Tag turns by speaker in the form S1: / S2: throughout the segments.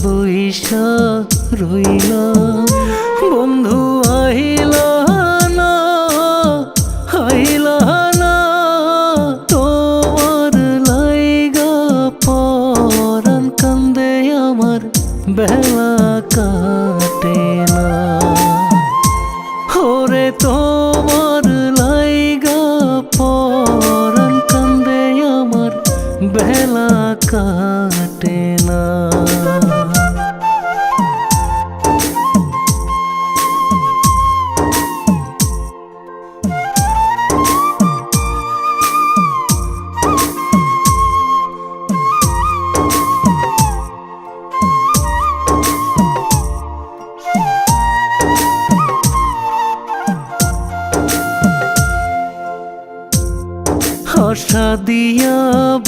S1: বইসা রইলাম, বন্ধু আইলা না, আইলা না, তোমার লাইগা পরাণ কান্দে আমার বেলা কাটে না। ওরে তোমার লাইগা পরাণ কান্দে আমার বেলা কাটে না। আশা দিয়া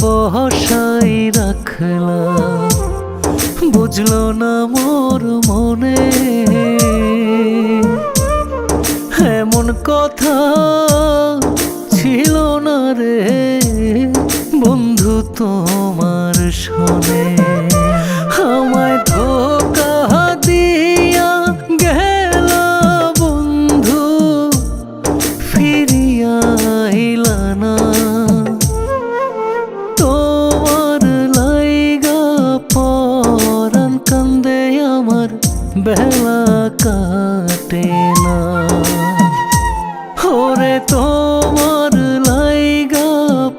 S1: বসাই রাখলাম, বুঝলো না মোর মনে এমন কথা ছিল না রে বন্ধু তোমার শোনে। আমায় ধোঁকা দিয়া গেলা বন্ধু, ফিরিয়া আইলা না, তোমার লাইগা পরাণ কান্দে আমার বেলা কাটে না। ওরে তোমার লাইগা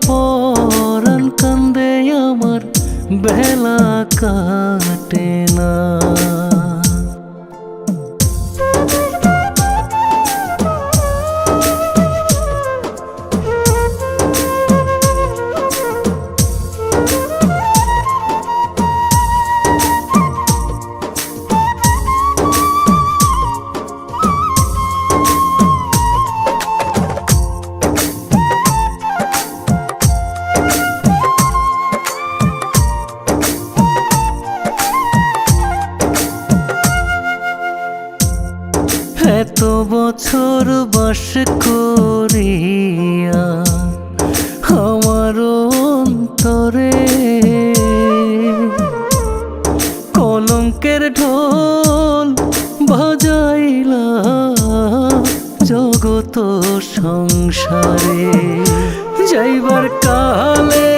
S1: পরাণ কান্দে আমার বেলা কাটে না। এত বছর বাস করিয়া আমার অন্তরে কলঙ্কের ঢোল বাজাইলা জগত সংসারে। যাইবার কালে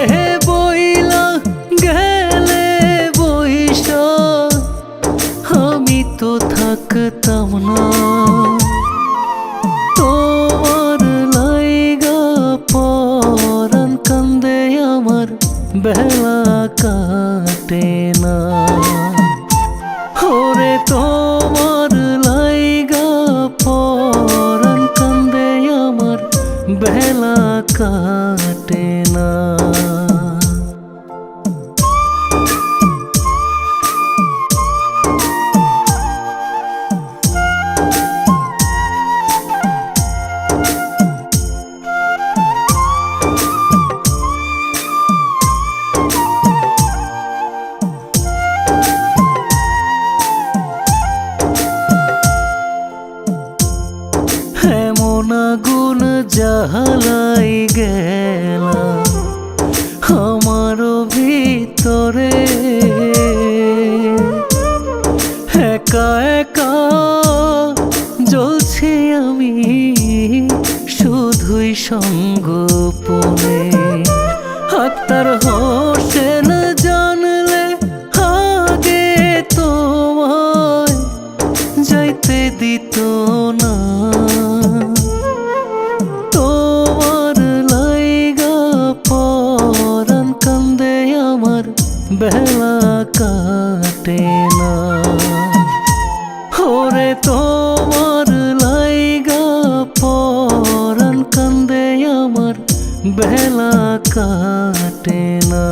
S1: বইলা গেলে বইসা আমি তো থাকতাম না, তোমার লাইগা পরাণ কান্দে আমার বেলা কাটে না। ওরে তোমার লাইগা পরাণ কান্দে আমার বেলা কাটে না। এমন আগুন জ্বালাই গেলাম আমার ভিতরে, একা একা জ্বলছি আমি শুধুই সঙ্গোপনে। আত্মার হোসেন জানলে আগে তোমায় যাইতে দিত না, তোমার লাইগা পরাণ কান্দে আমার বেলা কাটে না। ওরে তোমার লাইগা পরাণ কান্দে আমার বেলা কাটে না।